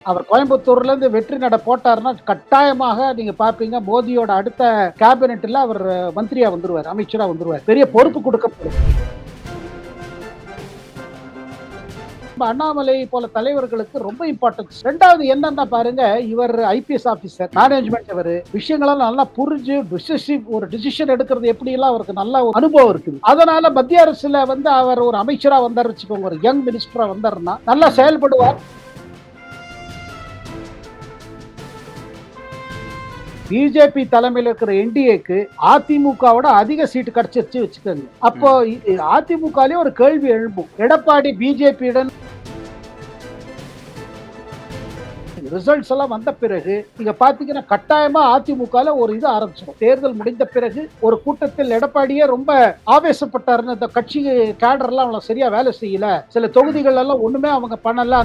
அவர் கோயம்புத்தூர்ல இருந்து வெற்றி நட போட்டாருன்னா கட்டாயமாக நீங்க பார்ப்பீங்க மோடியோட அடுத்த கேபினெட்ல அவர் மந்திரியா வந்துருவார், அமைச்சரா வந்துருவார். பெரிய பொறுப்பு கொடுக்கப்படும். அண்ணாமலை போல தலைவர்களுக்கு ரொம்ப இம்பார்ட்டன்ஸ். ரெண்டாவது என்னன்னா பாருங்க, இவர் ஐபிஎஸ் ஆபீசர், மேனேஜ்மெண்ட், இவர் விஷயங்களெல்லாம் நல்லா புரிஞ்சு ஒரு டிசிஷன் எடுக்கிறது எப்படி எல்லாம் அவருக்கு நல்ல ஒரு அனுபவம் இருக்குது. அதனால மத்திய அரசுல அவர் ஒரு அமைச்சரா வந்தாரு வச்சுக்கோங்க, ஒரு யங் மினிஸ்டரா வந்தாருன்னா நல்லா செயல்படுவார். பிஜேபி தலைமையில் இருக்கிற என்டிஏக்கு அதிமுகவோட அதிக சீட்டு கிடைச்சிருச்சு வச்சுக்கோங்க. அப்போ அதிமுகலயே ஒரு கேள்வி எழும்பும், எடப்பாடி பிஜேபியுடன் ரிசல்ட்ஸ் எல்லாம் வந்த பிறகு நீங்க பாத்தீங்கன்னா கட்டாயமா அதிமுக ஒரு இது ஆரம்பிச்சிடும். தேர்தல் முடிந்த பிறகு ஒரு கூட்டத்தில் எடப்பாடியே ரொம்ப ஆவேசப்பட்டாருன்னு, இந்த கட்சி கேடர் எல்லாம் அவங்க சரியா வேலை செய்யல, சில தொகுதிகள் எல்லாம் ஒண்ணுமே அவங்க பண்ணல.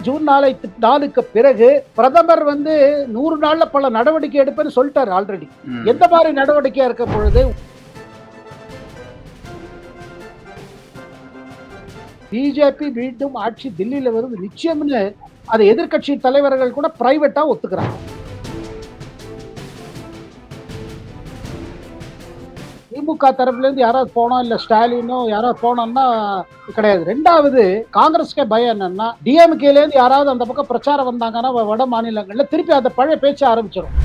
ஜூன் 4க்கு பிறகு பிரதமர் 100 நாள்ல பல நடவடிக்கை எடுப்பேன்னு சொல்லிட்டாரு ஆல்ரெடி. எந்த மாதிரி நடவடிக்கையா இருக்க பொழுது பிஜேபி மீண்டும் ஆட்சி தில்லியில வருது நிச்சயம்னு அதை எதிர்கட்சி தலைவர்கள் கூட பிரைவேட்டா ஒத்துக்கிறாங்க. திமுக தரப்புல இருந்து யாராவது போனோம், இல்ல ஸ்டாலினோ யாராவது போனோம்னா கிடையாது. ரெண்டாவது காங்கிரஸ்க்கே பயம் என்னன்னா, டிஎம்கேல இருந்து யாராவது அந்த பக்கம் பிரச்சாரம் வந்தாங்கன்னா வட மாநிலங்கள்ல திருப்பி அந்த பழைய பேச்சு ஆரம்பிச்சிடும்.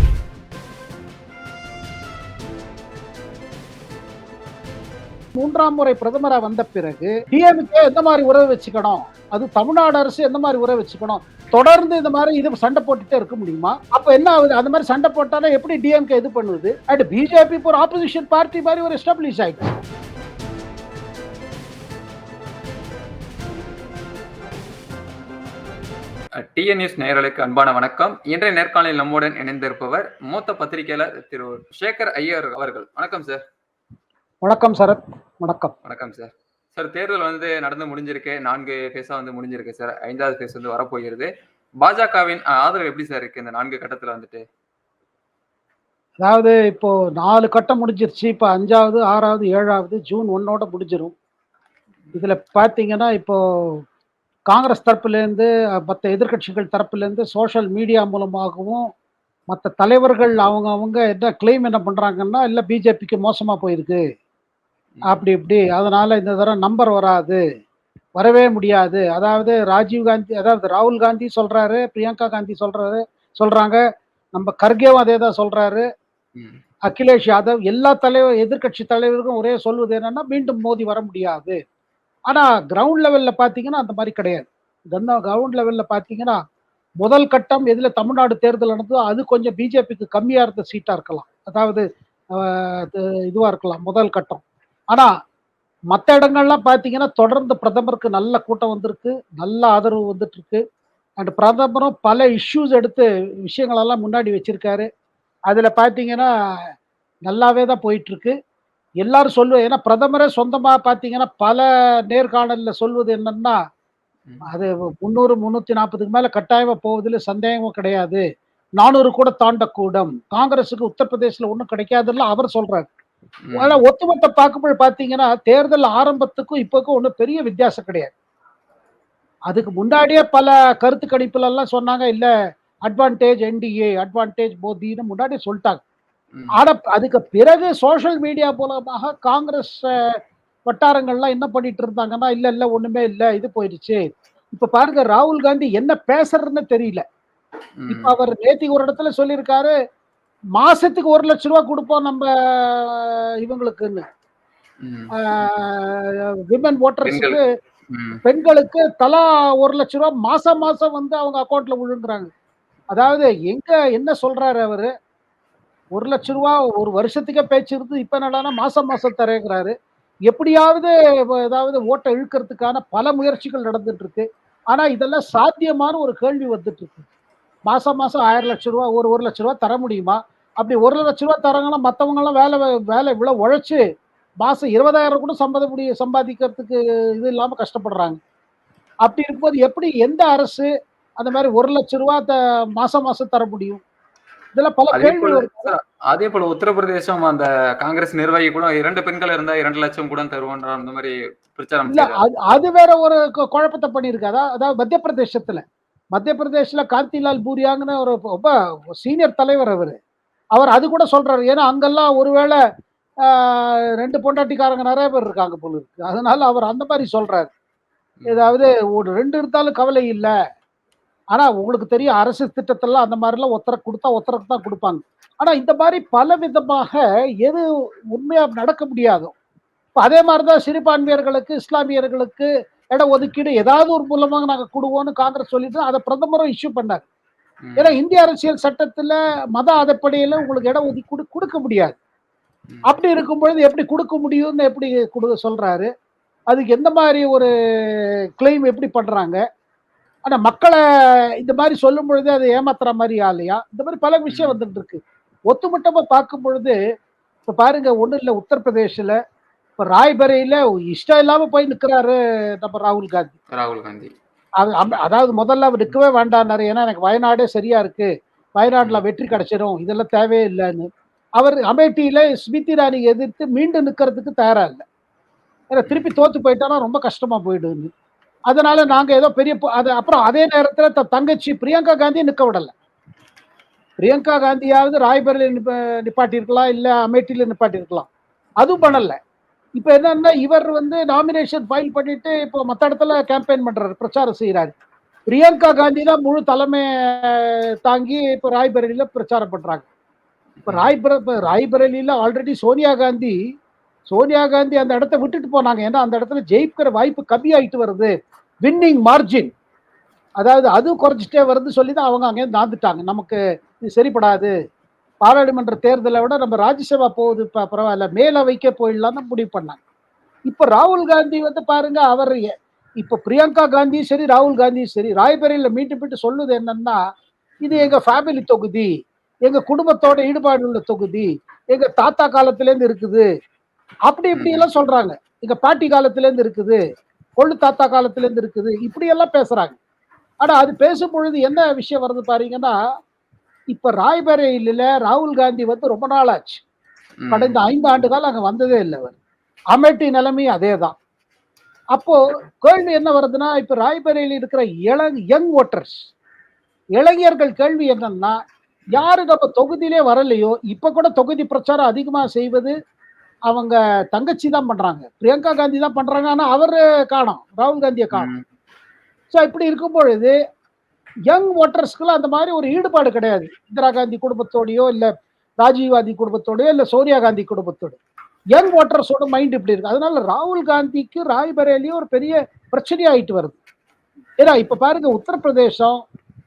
மூன்றாம் முறை பிரதமரா வந்த பிறகு டிஎம்கே எந்த மாதிரி உறவு வச்சுக்கணும், அது தமிழ்நாடு அரசு எந்த மாதிரி உறவு வச்சுக்கணும், தொடர்ந்து இந்த மாதிரி இது சண்டை போட்டுட்டே இருக்க முடியுமா? அப்ப என்ன ஆகுது, அந்த மாதிரி சண்டை போட்டாலே எப்படி டிஎம்கே இது பண்ணுது? அண்ட் பிஜேபி ஒரு ஆப்போசிஷன் பார்ட்டி மாதிரி ஒரு எஸ்டாப்ளிஷ் ஆயிடுச்சு. டிஎன்எஸ் நேயர்களுக்கு அன்பான வணக்கம். இன்றைய நேர்காணலில் நம்முடன் இணைந்திருப்பவர் மூத்த பத்திரிகையாளர் திரு சேகர் ஐயர் அவர்கள். வணக்கம் சார். வணக்கம் சரத். வணக்கம். வணக்கம் சார். சார், தேர்தல் நடந்து முடிஞ்சிருக்கு. 4 ஃபேஸா முடிஞ்சிருக்கு சார். 5வது ஃபேஸ் வரப்போகிறது. பாஜகவின் ஆதரவு எப்படி சார் இருக்கு இந்த 4 கட்டத்துல அதாவது இப்போ 4 கட்டம் முடிஞ்சிருச்சு. இப்போ 5வது 6வது 7வது ஜூன் 1ஓட முடிஞ்சிடும். இதுல பாத்தீங்கன்னா இப்போ காங்கிரஸ் தரப்புலேருந்து மற்ற எதிர்கட்சிகள் தரப்புலேருந்து சோஷியல் மீடியா மூலமாகவும் மற்ற தலைவர்கள் அவங்க என்ன கிளைம் என்ன பண்றாங்கன்னா, இல்ல பிஜேபிக்கு மோசமா போயிருக்கு அப்படி இப்படி, அதனால இந்த தடவை நம்பர் வராது, வரவே முடியாது. அதாவது ராஜீவ் காந்தி, அதாவது ராகுல் காந்தி சொல்றாரு, பிரியங்கா காந்தி சொல்றாங்க, நம்ம கர்கேவும் அதே தான் சொல்றாரு, அகிலேஷ் யாதவ், எல்லா எதிர்கட்சி தலைவருக்கும் ஒரே சொல்வது என்னன்னா, மீண்டும் மோடி வர முடியாது. ஆனா கிரவுண்ட் லெவல்ல பாத்தீங்கன்னா அந்த மாதிரி கிடையாது. கிரவுண்ட் லெவல்ல பாத்தீங்கன்னா முதல் கட்டம் எதுல தமிழ்நாடு தேர்தல் நடந்ததோ அது கொஞ்சம் பிஜேபிக்கு கம்மியா இருந்த சீட்டா இருக்கலாம், அதாவது இதுவா இருக்கலாம் முதல் கட்டம். ஆனா மற்ற இடங்கள்லாம் பாத்தீங்கன்னா தொடர்ந்து பிரதமருக்கு நல்ல கூட்டம் வந்திருக்கு, நல்ல ஆதரவு வந்துட்டு இருக்கு. அண்ட் பிரதமரும் பல இஷ்யூஸ் எடுத்து விஷயங்கள் எல்லாம் முன்னாடி வச்சிருக்காரு. அதுல பாத்தீங்கன்னா நல்லாவே தான் போயிட்டு இருக்கு. எல்லாரும் சொல்லுவேன், ஏன்னா பிரதமரே சொந்தமா பாத்தீங்கன்னா பல நேர்காணல்ல சொல்வது என்னன்னா, அது 300 340க்கு மேல கட்டாயமா போவதில் சந்தேகமும் கிடையாது, 400 கூட தாண்டக்கூடும், காங்கிரஸுக்கு உத்தரப்பிரதேசல ஒண்ணும் கிடைக்காதுன்னு அவர் சொல்றாரு. ஆனா ஒட்டுமொத்த பார்க்கும்போது பாத்தீங்கன்னா தேர்தல் ஆரம்பத்துக்கும் இப்போக்கும் ஒன்றும் பெரிய வித்தியாசம் கிடையாது. அதுக்கு முன்னாடியே பல கருத்து கணிப்புல எல்லாம் சொன்னாங்க, இல்ல அட்வான்டேஜ் என்டிஏ, அட்வான்டேஜ் மோடின்னு முன்னாடியே சொல்லிட்டாங்க. ஆனா அதுக்கு பிறகு சோசியல் மீடியா மூலமாக காங்கிரஸ் வட்டாரங்கள்லாம் என்ன பண்ணிட்டு இருந்தாங்கன்னா, இல்ல இல்ல ஒண்ணுமே இல்ல, இது போயிடுச்சு. இப்ப பாருங்க ராகுல் காந்தி என்ன பேசுறதுன்னு தெரியல. இப்ப அவர் நேத்திக்கு ஒரு இடத்துல சொல்லியிருக்காரு, மாசத்துக்கு 1 லட்சம் ரூபாய் கொடுப்போம் நம்ம இவங்களுக்குன்னு, விமன் ஓட்டர்ஸுக்கு, பெண்களுக்கு தலா 1 லட்சம் ரூபாய் மாசம் மாசம் அவங்க அக்கௌண்ட்ல விழுங்குறாங்க. அதாவது எங்க என்ன சொல்றாரு அவரு, 1 லட்சம் ரூபாய் ஒரு வருஷத்துக்கே பேச்சு இருந்து, இப்ப என்னடான்னா மாசம் மாசம் தரேங்கிறாரு. எப்படியாவது ஏதாவது ஓட்டை இழுக்கிறதுக்கான பல முயற்சிகள் நடந்துட்டு இருக்கு. ஆனா இதெல்லாம் சாத்தியமான ஒரு கேள்வி வந்துட்டு இருக்கு. மாசம் மாசம் 1000 லட்சம் ரூபாய், 1 லட்சம் ரூபாய் தர முடியுமா? அப்படி 1 லட்சம் ரூபாய் தராங்கன்னா மத்தவங்க எல்லாம் வேலை இவ்வளவு உழைச்சு மாசம் 20,000 கூட சம்பாதிக்கிறதுக்கு இது இல்லாம கஷ்டப்படுறாங்க. அப்படி இருக்கும்போது எப்படி எந்த அரசு அந்த மாதிரி 1 லட்சம் ரூபாய் மாசம் மாசம் தர முடியும்? இதெல்லாம் பல அதே கேள்வி போல வரும். சார், அதே போல உத்தரப்பிரதேசம் அந்த காங்கிரஸ் நிர்வாகி கூட 2 பெண்கள் இருந்தா 2,00,000 கூட தருவோன்ற அந்த மாதிரி பிரச்சாரம் இல்ல செய்றாரு. அது வேற ஒரு குழப்பத்தை பண்ணியிருக்கு. அதாவது மத்திய பிரதேசத்துல மத்திய பிரதேஷ்ல காந்திலால் பூரியாங்கன்னு ஒரு ரொம்ப சீனியர் தலைவர் அவரு. அவர் அது கூட சொல்றாரு. ஏன்னா அங்கெல்லாம் ஒருவேளை 2 பொண்டாட்டிக்காரங்க நெறைய பேர் இருக்காங்க போல இருக்கு. அதனால அவர் அந்த மாரி சொல்றாரு. ம். ஏதாவது ஒரு 2 இருந்தாலும் கவலை இல்ல. ஆனா உங்களுக்கு தெரியும் அரசு திட்டத்தெல்லாம் அந்த மாரிலாம் ஒருத்தருக்கு குடுத்தா ஒருத்தருக்கு தான் குடுப்பாங்க. ஆனா இந்த மாரி பலவிதமாக எது உண்மையா நடக்க முடியாதோ, இப்ப அதே மாரி தான் சிறுபான்மையர்களுக்கு, இஸ்லாமியர்களுக்கு இட ஒதுக்கீடு ஏதாவது ஒரு மூலமாக நாங்க குடுவோம்னு காங்கிரஸ் சொல்லிட்டு அத பிரதமரும் இஷ்யூ பண்ணாரு. ஏன்னா ம். இந்திய அரசியல் சட்டத்துல மத அடிப்படையில உங்களுக்கு இட ஒதுக்கீடு குடுக்க முடியாது. ம். அப்படி இருக்கும் பொழுது எப்படி குடுக்க முடியும்னு எப்படி சொல்றாரு? அதுக்கு எந்த மாரி ஒரு கிளைம் எப்படி பண்றாங்க? ஆனா மக்கள இந்த மாரி சொல்லும் பொழுது அது ஏமாத்துற மாரி ஆலையா? இந்த மாரி பல விஷயம் ம். வந்துட்டு இருக்கு. ஒட்டுமொத்தமா பார்க்கும் பொழுது, இப்ப பாருங்க ஒண்ணும் இல்ல உத்தரப்பிரதேஷ்ல, இப்ப ராய்பரேலில இஷ்டம் இல்லாம போய் நிக்கிறாரு நம்ம ராகுல் காந்தி. ராகுல் காந்தி. அதாவது முதல்ல அவர் நிக்கவே வேண்டாம்னாரு. ஏன்னா எனக்கு வயநாடே சரியா இருக்கு. வயநாடுல ம். வெற்றி கிடைச்சிரும். இதெல்லாம் தேவையே இல்லன்னு. அவர் அமேட்டியில ஸ்மிருதி இராணிய எதிர்த்து மீண்டும் நிக்கிறதுக்கு தயாரா இல்ல. ஏன்னா திருப்பி ம். தோத்து போயிட்டான்னா ரொம்ப கஷ்டமா போயிடும்ன்னு. அதனால நாங்க ஏதோ பெரிய அது அப்புறம் அதே நேரத்துல தங்கச்சி பிரியங்கா காந்திய நிக்க விடல. பிரியங்கா காந்தியாவது ராய்பரேலில நிப்பாட்டியிருக்கலாம், இல்ல அமேட்டியில நிப்பாட்டியிருக்கலாம். அதுவும் பண்ணல. இப்ப என்னன்னா, இவர் வந்து நாமினேஷன் ஃபைல் பண்ணிட்டு, இப்போ மத்த இடத்துல கேம்பெயின் பண்றாரு, பிரச்சாரம் செய்றாரு. பிரியங்கா காந்தி தான் முழு தலைமை தாங்கி இப்ப ராய்பரேலில பிரச்சாரம் பண்றாங்க. ம். இப்ப ராய்பரேலில ஆல்ரெடி சோனியா காந்தி அந்த இடத்த விட்டுட்டு போனாங்க. ஏன்னா அந்த இடத்துல ஜெயிக்கிற வாய்ப்பு கம்மியாயிட்டு வருது. வின்னிங் மார்ஜின் அதாவது அதுவும் குறைஞ்சிட்டே வருது சொல்லி தான் அவங்க அங்கேருந்து நாந்துட்டாங்க. நமக்கு இது சரிப்படாது. பாராளுமன்ற தேர்தலை விட நம்ம ராஜ்யசபா போகுது பரவாயில்ல. மேலவைக்கே போயிடலாம்னு முடிவு பண்ணாங்க. இப்ப ராகுல் காந்தி வந்து பாருங்க, இப்ப பிரியங்கா காந்தியும் சரி, ராகுல் காந்தியும் சரி, ராய்பரேலில மீண்டும் மீண்டும் சொல்லுது என்னன்னா, இது ம். எங்க ஃபேமிலி தொகுதி. எங்க குடும்பத்தோட ஈடுபாடு உள்ள தொகுதி. எங்க தாத்தா காலத்துல இருந்து இருக்குது. அப்படி இப்படி ம். எல்லாம் சொல்றாங்க. எங்க பாட்டி காலத்துல இருந்து இருக்குது. கொள்ளு தாத்தா காலத்துல இருந்து இருக்குது. இப்படி எல்லாம் பேசுறாங்க. ஆனா அது பேசும் பொழுது என்ன விஷயம் வருது பாத்தீங்கன்னா, இப்ப ராய்பரேலில ராகுல் காந்தி வந்து ரொம்ப நாள் ஆச்சு. கடந்த ம். 5 ஆண்டு காலம் அங்க வந்ததே இல்ல அவர். அமேட்டி நிலைமையும் அதேதான். அப்போ கேள்வி என்ன வருதுன்னா, இப்ப ராய்பரேலில இருக்கிற யங் வோட்டர்ஸ் இளைஞர்கள் கேள்வி என்னன்னா, யாரு நம்ம தொகுதியிலே வரலையோ, இப்ப கூட தொகுதி பிரச்சாரம் அதிகமா செய்வது அவங்க தங்கச்சி தான் பண்றாங்க. பிரியங்கா காந்தி தான் பண்றாங்க. ஆனா அவரு காணோம். ராகுல் காந்திய காணோம். ம். சோ இப்படி இருக்கும் பொழுது, யங் வோட்டர்ஸ்க்குலாம் அந்த மாரி ஒரு ஈடுபாடு கிடையாது. இந்திரா காந்தி குடும்பத்தோடயோ, இல்ல ராஜீவ் காந்தி குடும்பத்தோடயோ, இல்ல சோனியா காந்தி குடும்பத்தோட. யங் வோட்டர்ஸோட மைண்ட் இப்படி இருக்கு. அதனால ராகுல் காந்திக்கு ராய்பரேலியும் ஒரு பெரிய பிரச்சனையாயிட்டு வருது. ஏன்னா இப்ப பாருங்க உத்தரப்பிரதேசம்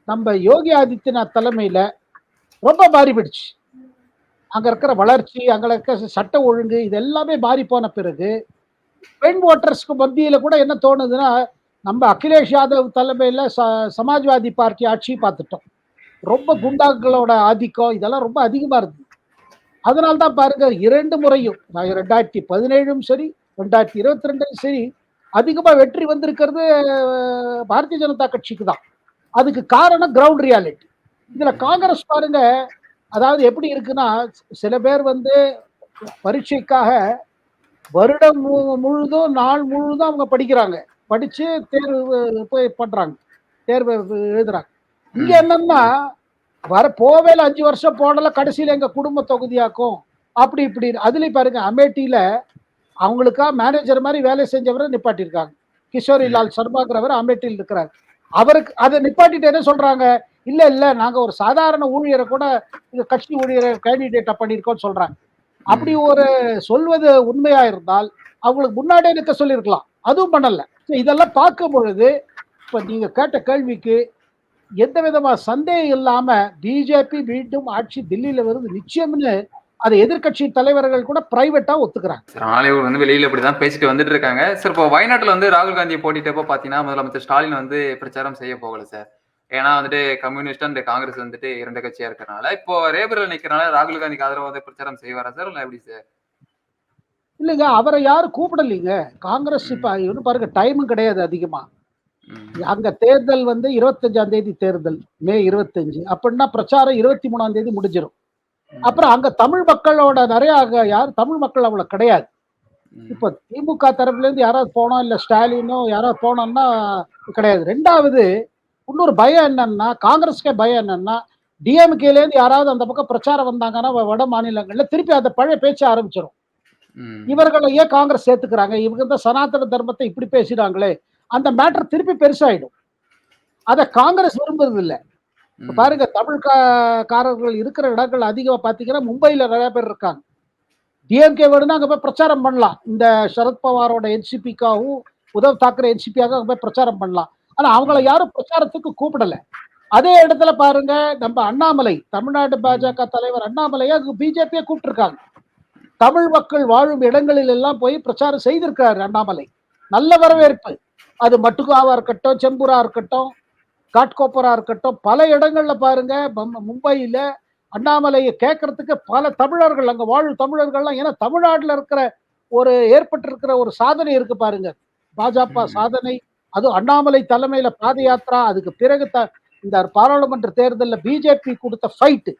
நம்ம யோகி ஆதித்யநாத் தலைமையில ரொம்ப மாறி போயிடுச்சு. அங்க இருக்கிற வளர்ச்சி, அங்க இருக்க சட்ட ஒழுங்கு இது எல்லாமே மாறி போன பிறகு, பெண் வோட்டர்ஸ்க்கு மத்தியில கூட என்ன தோணுதுன்னா, நம்ம அகிலேஷ் யாதவ் தலைமையில சமாஜ்வாதி பார்ட்டி ஆட்சி பார்த்துட்டோம். ரொம்ப ம். குண்டாக்களோட ஆதிக்கம் இதெல்லாம் ரொம்ப அதிகமா இருக்கு. அதனால தான் பாருங்க 2 முறையும் 2017ம் சரி, 2022லும் சரி, அதிகமா வெற்றி வந்திருக்கிறது பாரதிய ஜனதா கட்சிக்கு தான். அதுக்கு காரணம் கிரவுண்ட் ரியாலிட்டி. இதுல ம். காங்கிரஸ் பாருங்க, அதாவது எப்படி இருக்குன்னா, சில பேர் வந்து பரீட்சைக்காக வருடம் முழுதும், நாள் முழுதும் அவங்க படிக்கிறாங்க. படிச்சு தேர்வு போய் பண்றாங்க. தேர்வு எழுதுறாங்க. இங்க ம். என்னன்னா, போவேல 5 வருஷம் போடல, கடைசியில எங்க குடும்ப தொகுதியாக்கும். அப்படி இப்படின்னு. அதுலயும் பாருங்க அமேட்டில அவங்களுக்கா மேனேஜர் மாரி வேலை செஞ்சவர நிப்பாட்டியிருக்காங்க. கிஷோரி ம். லால் சர்மாங்கிறவர் அமேட்டியில் இருக்கிறார். அவருக்கு அத நிப்பாட்டிட்டு என்ன சொல்றாங்க, இல்ல, இல்ல நாங்க ஒரு சாதாரண ஊழியர கூட இந்த கட்சி ஊழியர கேண்டிடேட்டா பண்ணியிருக்கோம்னு சொல்றாங்க. அப்படி ம். ஒரு சொல்வது உண்மையா இருந்தால், அவங்களுக்கு முன்னாடியே நிக்க சொல்லியிருக்கலாம். அதுவும் பண்ணல. இதெல்லாம் பார்க்கும் பொழுது, இப்ப நீங்க கேட்ட கேள்விக்கு எந்த விதமா சந்தேகம் இல்லாம பிஜேபி மீண்டும் ஆட்சி தில்லியில வருது நிச்சயம்னு அத எதிர்க்கட்சி தலைவர்கள் கூட பிரைவேட்டா ஒத்துக்கிறாங்க. சார் ஆனாலும் இவங்க வந்து வெளியில இப்படிதான் பேசிட்டு வந்துட்டு இருக்காங்க. சார் இப்போ வயநாட்டுல வந்து ராகுல் காந்திய போட்டியிட்டப்போ பார்த்தீங்கன்னா, முதலமைச்சர் ஸ்டாலின் வந்து பிரச்சாரம் செய்ய போகல சார். ஏன்னா வந்துட்டு கம்யூனிஸ்ட் அண்ட் காங்கிரஸ் வந்துட்டு 2 கட்சியா இருக்கறனால. இப்போ ரேபரேலில நிக்கிறனால ராகுல் காந்திக்கு ஆதரவா வந்து பிரச்சாரம் செய்வாரா சார்? இல்ல எப்படி சார்? இல்லைங்க அவர யாரும் கூப்பிடலீங்க. காங்கிரஸ் இப்ப ம். இன்னும் பாருங்க டைமும் கிடையாது அதிகமா. ம். அங்க தேர்தல் வந்து 25ஆம் தேதி தேர்தல், மே 25. அப்படின்னா பிரச்சாரம் 23ஆம் தேதி முடிஞ்சிரும். ம். அப்புறம் அங்க தமிழ் மக்களோட நெறைய யாரும் தமிழ் மக்கள் அவ்வளவு கிடையாது. ம். இப்ப திமுக தரப்புல இருந்து யாராவது போனோம், இல்ல ஸ்டாலினோ யாராவது போனோம்னா கிடையாது. 2வது இன்னொரு பயம் என்னன்னா, காங்கிரஸ்க்கே பயம் என்னன்னா, டிஎம்கேல இருந்து யாராவது அந்த பக்கம் பிரச்சாரம் வந்தாங்கன்னா, வட மாநிலங்கள்ல திருப்பி அந்த பழைய பேச்ச ஆரம்பிச்சுரும். ம். இவர்கள ஏன் காங்கிரஸ் சேர்த்துக்கிறாங்க? இவங்க தான் சனாதன தர்மத்தை இப்படி பேசுறாங்களே! அந்த மேட்டர் திருப்பி பெருசாயிடும். அத காங்கிரஸ் விரும்புறது இல்ல. இப்ப ம். பாருங்க தமிழ் காரர்கள் இருக்கிற இடங்கள் அதிகமா பார்த்தீங்கன்னா, மும்பைல நெறைய பேர் இருக்காங்க. டிஎம்கே வேணும்னா அங்க போய் பிரச்சாரம் பண்ணலாம். இந்த சரத் பவாரோட என்சிபிக்காகவும், உத்தவ் தாக்கரே என்சிபியாக அங்க போய் பிரச்சாரம் பண்ணலாம். ஆனா அவங்கள ம். யாரும் பிரச்சாரத்துக்கு கூப்பிடல. அதே இடத்துல பாருங்க, நம்ம அண்ணாமலை, தமிழ்நாடு ம். பாஜக தலைவர் அண்ணாமலைய அங்க பிஜேபியே கூப்பிட்டுருக்காங்க. தமிழ் மக்கள் வாழும் இடங்களில் எல்லாம் போய் பிரச்சாரம் செய்திருக்காரு அண்ணாமலை. நல்ல ம். வரவேற்பு. அது மட்டுகாவா இருக்கட்டும், செம்பூரா இருக்கட்டும், காட்கோப்பரா இருக்கட்டும், பல இடங்கள்ல பாருங்க மும்பையில அண்ணாமலையை கேட்கறதுக்கு பல தமிழர்கள் அங்க வாழும் தமிழர்கள்லாம் ஏன்னா தமிழ்நாட்டுல இருக்கிற ஒரு ஏற்பட்டிருக்கிற ஒரு சாதனை இருக்கு பாருங்க. பாஜக ம். சாதனை. அதுவும் அண்ணாமலை தலைமையில பாத யாத்திரா, அதுக்கு பிறகு இந்த பாராளுமன்ற தேர்தல்ல பிஜேபி கொடுத்த ஃபைட்.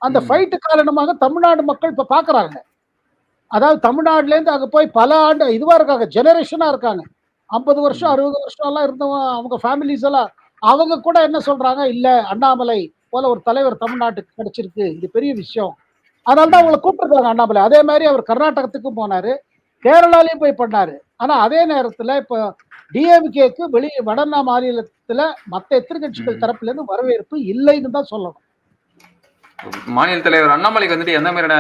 அந்த ம். ஃபைட் காரணமாக தமிழ்நாடு மக்கள் இப்ப பாக்குறாங்க. அதாவது தமிழ்நாட்டுல இருந்து அங்க போய் பல ஆண்டு இதுவா இருக்காங்க, ஜெனரேஷனா இருக்காங்க. 50 வருஷம், ம். 60 வருஷம் எல்லாம் இருந்தவங்க அவங்க ஃபேமிலிஸ் எல்லாம் அவங்க கூட என்ன சொல்றாங்க, இல்ல அண்ணாமலை போல ஒரு தலைவர் தமிழ்நாட்டுக்கு கிடைச்சிருக்கு. இது பெரிய விஷயம். அதனால தான் அவங்கள ம். கூப்பிட்டுருக்காங்க அண்ணாமலை. அதே மாரி அவர் கர்நாடகத்துக்கும் போனாரு. கேரளாலயும் போய் பண்ணாரு. ஆனா அதே நேரத்துல இப்ப டிஎம்கேக்கு வட மாநிலத்துல மத்த எதிர்க்கட்சிகள் ம். தரப்புல இருந்து வரவேற்பு இல்லைன்னு தான் சொல்லணும். மாநில தலைவர் அண்ணாமலைக்கு வந்துட்டு எந்த மாதிரியான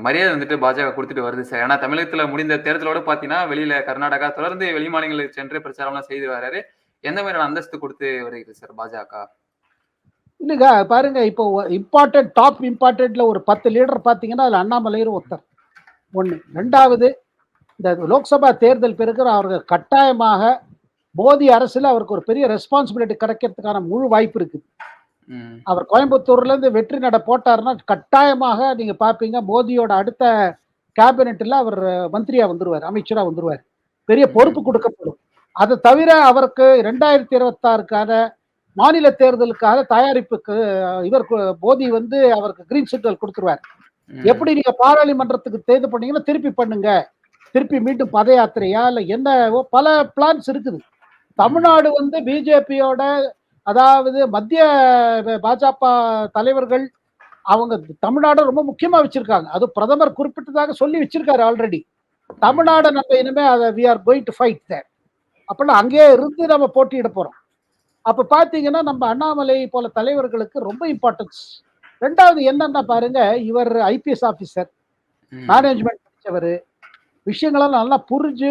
மரியாதை வந்துட்டு பாஜக குடுத்துட்டு வருது சார்? ஏன்னா தமிழகத்துல முடிந்த தேர்தலோட பார்த்தீங்கன்னா, வெளியில கர்நாடகா தொடர்ந்து வெளி மாநிலங்களுக்கு சென்று பிரச்சாரம்லாம் செய்து வராரு. எந்த மாதிரியான அந்தஸ்து குடுத்து வருகிறது சார் பாஜக? இல்லங்க பாருங்க இப்போ இம்பார்ட்டன்ட் டாப் இம்பார்ட்டன்ட்ல ஒரு 10 லீடர் பார்த்தீங்கன்னா, அதுல அண்ணாமலையும் ஒருத்தர். 1. 2வது இந்த லோக்சபா தேர்தல் பிறகு அவருக்கு கட்டாயமாக மோடி அரசுல அவருக்கு ஒரு பெரிய ரெஸ்பான்சிபிலிட்டி கிடைக்கிறதுக்கான முழு வாய்ப்பு இருக்கு. ம். அவர் கோயம்புத்தூர்ல இருந்து வெற்றி நட போட்டாருன்னா, கட்டாயமாக நீங்க பார்ப்பீங்க மோடியோட அடுத்த கேபினெட்ல அவர் மந்திரியா வந்துருவாரு. அமைச்சரா வந்துருவாரு. பெரிய பொறுப்பு ம். குடுக்கப்படும். அத தவிர அவருக்கு 2026க்கான மாநில தேர்தலுக்காக தயாரிப்புக்கு மோடி வந்து அவருக்கு கிரீன் சிக்னல் குடுத்துருவாரு. ம். எப்படி நீங்க பாராளுமன்றத்துக்கு தேர்வு பண்ணீங்கன்னா, திருப்பி பண்ணுங்க. திருப்பி மீண்டும் பத யாத்திரையா? இல்ல என்னவோ பல பிளான்ஸ் இருக்குது. ம். தமிழ்நாடு வந்து பிஜேபியோட அதாவது மத்திய பாஜக தலைவர்கள் அவங்க தமிழ்நாட ரொம்ப முக்கியமா வச்சிருக்காங்க. அது பிரதமர் குறிப்பிட்டதாக சொல்லி வச்சிருக்காரு ஆல்ரெடி. ம். தமிழ்நாட நம்ம இனிமே அத we are going to fight there. அப்பன்னா அங்கேயே இருந்து நம்ம போட்டியிட போறோம். அப்ப பார்த்தீங்கன்னா, நம்ம அண்ணாமலை போல தலைவர்களுக்கு ரொம்ப இம்பார்ட்டன்ஸ். 2வது என்னன்னா பாருங்க, இவர் ஐபிஎஸ் ஆபிசர், ம். மேனேஜ்மென்ட் படிச்சவரு. விஷயங்களெல்லாம் நல்லா புரிஞ்சு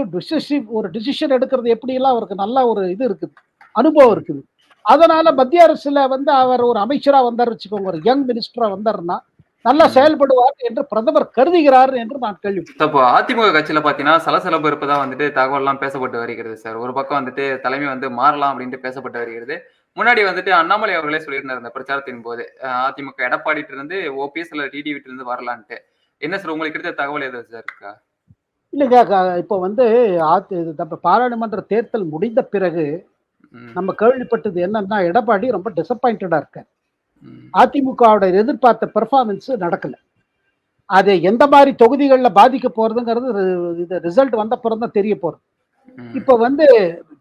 ஒரு டிசிஷன் எடுக்கிறது எப்படியெல்லாம் அவருக்கு நல்ல ஒரு இது இருக்குது. அனுபவம் ம். இருக்குது. அதனால மத்திய அரசுல வந்து அவர் ஒரு அமைச்சரா வந்தாரு வச்சுக்கோங்க. ஒரு யங் மினிஸ்டரா வந்தாருன்னா, நல்லா ம். செயல்படுவார் என்று பிரதமர் கருதுகிறார் என்று நான் கேள்விப்பட்டேன். இப்போ அதிமுக கட்சியில பார்த்தீங்கன்னா, சலசலப்பு இருப்பதா வந்துட்டு தகவல்லாம் பேசப்பட்டு வருகிறது சார். ஒரு பக்கம் வந்துட்டு தலைமை வந்து மாறலாம் அப்டின்ட்டு பேசப்பட்டு வருகிறது. முன்னாடி வந்துட்டு அண்ணாமலை அவர்களே சொல்லியிருந்தார் இந்த பிரச்சாரத்தின் போது. அதிமுக எடப்பாடிட்ட இருந்து ஓபிஎஸ் இல்ல டிடிவிட்ட இருந்து வரலான்ட்டு. என்ன சார் உங்களுக்கு கிடைத்த தகவல் எதுவும் சார் இருக்கா? இல்லங்க இப்போ வந்து நம்ம பாராளுமன்ற தேர்தல் முடிந்த பிறகு ம். நம்ம கேள்விப்பட்டது என்னன்னா, எடப்பாடி ரொம்ப டிசப்பாயிண்டடா இருக்காரு. ம். அதிமுகவோட எதிர்பார்த்த பெர்ஃபார்மன்ஸ் நடக்கல. அது எந்த மாரி தொகுதிகள்ல பாதிக்க போறதுங்கிறது இது ரிசல்ட் வந்த பிறகு தான் தெரிய போறது. ம். இப்ப வந்து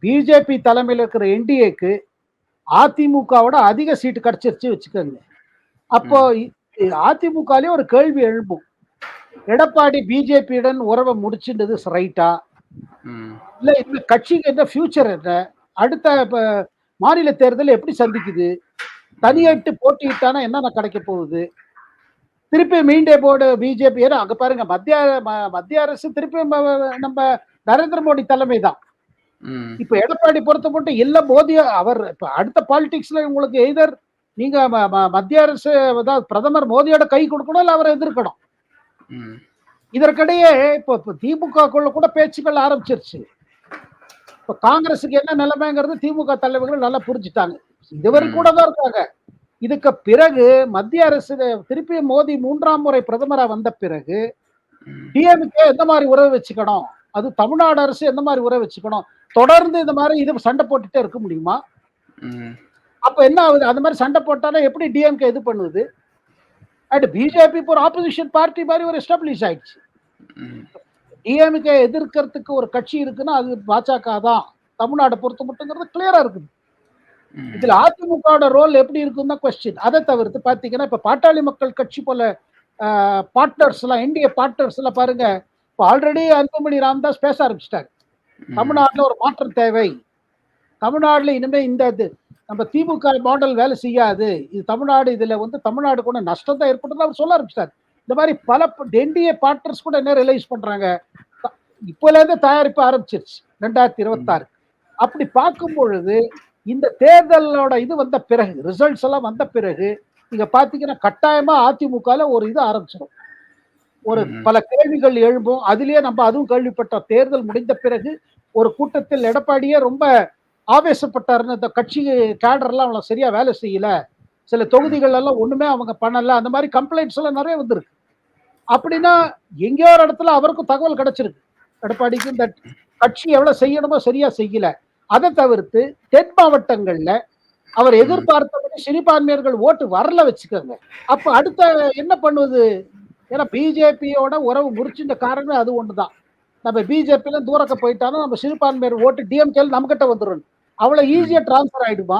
பிஜேபி தலைமையில இருக்கிற என்டிஏக்கு அதிமுகவோட அதிக சீட் கிடைச்சிருச்சு வச்சுக்கோங்க. அப்போ ம். அதிமுகலயே ஒரு கேள்வி எழும்பும். எடப்பாடி பிஜேபியுடன் உறவ முடிச்சுட்டது ரைட்டா? ம். இல்ல இந்த கட்சிக்கு என்ன ஃபியூச்சர் என்ன? அடுத்த மாநில தேர்தல் எப்படி சந்திக்குது? ம். தனியிட்டு போட்டியிட்டானா என்னென்ன கிடைக்க போகுது? திருப்பி மீண்டே போடு பிஜேபி ஏன்னா அங்க பாருங்க மத்திய அரசு திருப்பி நம்ம நரேந்திர மோடி தலைமை தான். ம். இப்ப எடப்பாடி பொறுத்த மட்டும் இல்ல மோடி அவர் இப்ப அடுத்த பாலிடிக்ஸ்ல உங்களுக்கு எய்தர் நீங்க மத்திய அரசு அதாவது பிரதமர் மோடியோட கை கொடுக்கணும் இல்ல அவரை எதிர்க்கணும். ம். இதற்கிடையே இப்ப திமுகக்குள்ள கூட பேச்சுக்கள் ஆரம்பிச்சிருச்சு. இப்ப காங்கிரஸுக்கு என்ன நிலைமைங்கிறது திமுக தலைவர்கள் நல்லா புரிஞ்சுட்டாங்க. இதுவரை கூட ம். தான் இருக்காங்க. இதுக்கு பிறகு மத்திய அரசு திருப்பி மோடி 3ஆம் முறை பிரதமரா வந்த பிறகு ம். டிஎம்கே எந்த மாரி உறவு வச்சுக்கணும்? அது தமிழ்நாடு அரசு எந்த மாரி உறவு வச்சுக்கணும்? தொடர்ந்து இந்த மாதிரி இது சண்டை போட்டுட்டே இருக்க முடியுமா? ம். அப்ப என்ன ஆகுது? அந்த மாதிரி சண்டை போட்டாலே எப்படி டிஎம்கே இது பண்ணுது? அண்ட் பிஜேபி இப்போ ஒரு ஆப்போசிஷன் பார்ட்டி மாதிரி ஒரு எஸ்டாப்ளிஷ் ஆயிடுச்சு. ம். டிஎம்கே எதிர்க்கிறதுக்கு ஒரு கட்சி இருக்குன்னா அது பாஜக தான். தமிழ்நாடு பொறுத்த மட்டுங்கிறது கிளியரா இருக்குது. ம். இதுல அதிமுகவோட ரோல் எப்படி இருக்குன்னு தான் கொஸ்டின். அதை தவிர்த்து பாத்தீங்கன்னா இப்ப பாட்டாளி மக்கள் கட்சி போல பார்ட்னர்ஸ் எல்லாம் இந்திய பார்ட்னர்ஸ் எல்லாம் பாருங்க. இப்போ ஆல்ரெடி அன்புமணி ராமதாஸ் பேச ஆரம்பிச்சிட்டாரு. ம். தமிழ்நாட்டுல ஒரு மாற்றம் தேவை. தமிழ்நாடுல இனிமே இந்த இது நம்ம திமுக மாடல் வேலை செய்யாது. இது தமிழ்நாடு இதுல வந்து தமிழ்நாடு கூட நஷ்டம் தான் ஏற்பட்டது அவர் சொல்ல ஆரம்பிச்சிட்டாரு. இந்த மாதிரி பல என்டிஏ பார்ட்னர்ஸ் கூட என்ன ரியலைஸ் பண்றாங்க. இப்போல இருந்து தயாரிப்பு ஆரம்பிச்சிருச்சு 2026. அப்படி பார்க்கும் பொழுது இந்த தேர்தலோட இது வந்த பிறகு ரிசல்ட்ஸ் எல்லாம் வந்த பிறகு நீங்க பாத்தீங்கன்னா கட்டாயமா அதிமுகல ஒரு இது ஆரம்பிச்சிடும். ஒரு பல கேள்விகள் எழும்பும். அதுலயே நம்ம அதுவும் கேள்விப்பட்ட தேர்தல் முடிந்த பிறகு ஒரு கூட்டத்தில் எடப்பாடியே ரொம்ப ஆவேசப்பட்டாருன்னு இந்த கட்சி கேடர் எல்லாம் அவங்கள சரியா வேலை செய்யல, சில தொகுதிகள் எல்லாம் ஒண்ணுமே அவங்க பண்ணல, அந்த மாதிரி கம்ப்ளைண்ட்ஸ் எல்லாம் நிறைய வந்திருக்கு. அப்படின்னா எங்கேயோ ஒரு இடத்துல அவருக்கும் தகவல் கிடைச்சிருக்கு. எடப்பாடிக்கு இந்த கட்சி எவ்வளவு செய்யணுமோ சரியா செய்யல. அதை தவிர்த்து தென் மாவட்டங்கள்ல அவர் எதிர்பார்த்தபடி சிறுபான்மையர்கள் ஓட்டு வரல வச்சுக்கோங்க. அப்ப அடுத்த என்ன பண்ணுவது? ஏன்னா பிஜேபியோட உறவு முறிச்சுட்ட காரணமே அது ஒண்ணுதான். நம்ம பிஜேபியில தூரக்க போயிட்டாலும் நம்ம சிறுபான்மையர் ஓட்டு டிஎம்கே நம்ம கிட்ட வந்துடும். அவ்வளவு ஈஸியா டிரான்ஸ்பர் ஆயிடுமா?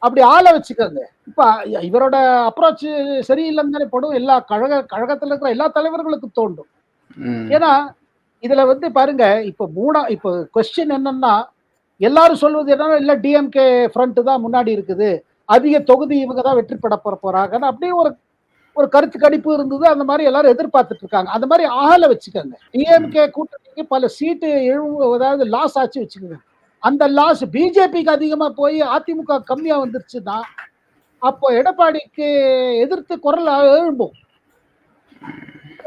அப்படி ஆளை வச்சுக்கோங்க. இப்ப இவரோட அப்ரோச் சரியில்லைன்னு தானே படும். எல்லா கழகத்துல இருக்கிற எல்லா தலைவர்களுக்கும் தோண்டும். ஏன்னா இதுல வந்து பாருங்க, இப்ப கொஸ்டின் என்னன்னா எல்லாரும் சொல்வது என்னன்னா இல்ல டிஎம்கே ஃப்ரண்ட் தான் முன்னாடி இருக்குது, அதிக தொகுதி இவங்க தான் வெற்றி பெற போறாங்க அப்படின்னு ஒரு ஒரு கருத்து கணிப்பு இருந்தது. அந்த மாதிரி எல்லாரும் எதிர்பார்த்துட்டு இருக்காங்க. அந்த மாதிரி ஆள வச்சுக்கோங்க. டிஎம்கே கூட்டணிக்கு பல சீட்டு அதாவது லாஸ் ஆச்சு வச்சுக்கோங்க. அந்த லாஸ் பிஜேபிக்கு அதிகமா போய் அதிமுக கம்மியா வந்துருச்சுன்னா அப்போ எடப்பாடிக்கு எதிர்த்து குரல் எழும்பும்.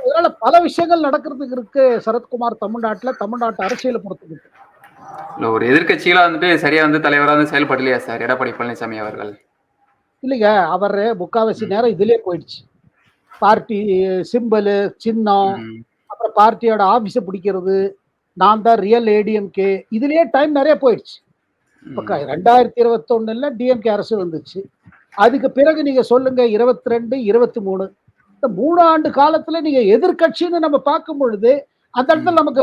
அதனால பல விஷயங்கள் நடக்கிறதுக்கு இருக்கு சரத்குமார் தமிழ்நாட்டு அரசியலை பொறுத்துக்கிட்டு. ஒரு எதிர்கட்சிகளா வந்துட்டு சரியா வந்து தலைவரா வந்து செயல்படலையா சார் எடப்பாடி பழனிசாமி அவர்கள்? இல்லைங்க, அவர் முக்காவாசி நேரம் இதுலயே போயிடுச்சு. பார்ட்டி சிம்பலு, சின்னம், அப்புறம் பார்ட்டியோட ஆபீஸ பிடிக்கிறது, நான் தான் ரியல் ஏடிஎம்கே, இதுலயே டைம் நிறைய போயிடுச்சு. இப்ப 2021 டிஎம்கே அரசு வந்துச்சு. அதுக்கு பிறகு நீங்க சொல்லுங்க 22, 23 இந்த 3 ஆண்டு காலத்துல நீங்க எதிர்கட்சின்னு நம்ம பார்க்கும் பொழுது அந்த இடத்துல நமக்கு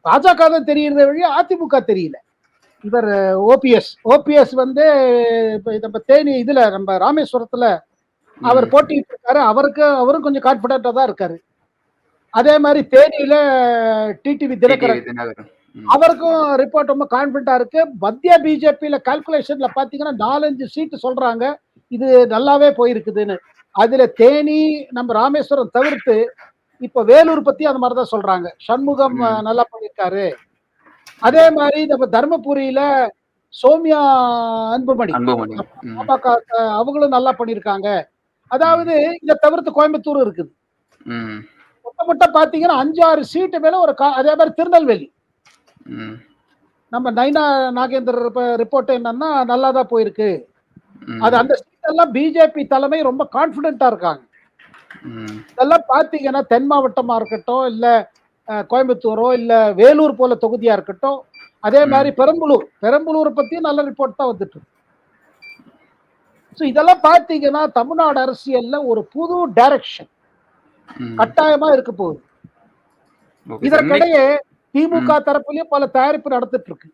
பாஜக தான் தெரியுறத வழியா அதிமுக தெரியல. இவர் ஓபிஎஸ் வந்து நம்ம தேனி இதுல நம்ம ராமேஸ்வரத்துல அவர் போட்டிட்டு இருக்காரு. அவரும் கொஞ்சம் கான்பிடண்டா தான் இருக்காரு. அதே மாதிரி தேனியில டிடிவி தினகரன் அவருக்கும் ரிப்போர்ட் ரொம்ப கான்பிடண்டா இருக்கு. மத்திய பிஜேபியில கால்குலேஷன்ல பாத்தீங்கன்னா 4-5 சீட்டு சொல்றாங்க இது நல்லாவே போயிருக்குதுன்னு. அதுல தேனி நம்ம ராமேஸ்வரம் தவிர்த்து இப்ப வேலூர் பத்தி அந்த மாதிரிதான் சொல்றாங்க. சண்முகம் நல்லா பண்ணிருக்காரு. அதே மாதிரி நம்ம தர்மபுரியில சோமியா அன்புமணி அவங்களும் நல்லா பண்ணிருக்காங்க. அதாவது இதை தவிர்த்து கோயம்புத்தூர் இருக்குது. மொத்த பாத்தீங்கன்னா 5-6 சீட்டு மேல ஒரு அதே மாதிரி திருநெல்வேலி நம்ம நைனா நாகேந்திர ரிப்போர்ட் என்னன்னா நல்லாதான் போயிருக்கு. அது அந்த சீட் எல்லாம் பிஜேபி தலைமை ரொம்ப கான்பிடென்டா இருக்காங்க. இதெல்லாம் பாத்தீங்கன்னா தென் மாவட்டமா இருக்கட்டும், இல்ல கோயம்புத்தூரோ இல்ல வேலூர் போல தொகுதியா இருக்கட்டும், அதே மாதிரி பெரம்பலூரை பத்தி நல்ல ரிப்போர்ட் தான் வந்துட்டு. இதெல்லாம் பாத்தீங்கன்னா தமிழ்நாடு அரசியல்ல ஒரு புது டைரக்ஷன் கட்டாயமா இருக்க போகுது. இதற்கிடையே திமுக தரப்புலயும் பல தயாரிப்பு நடத்திட்டு இருக்கு.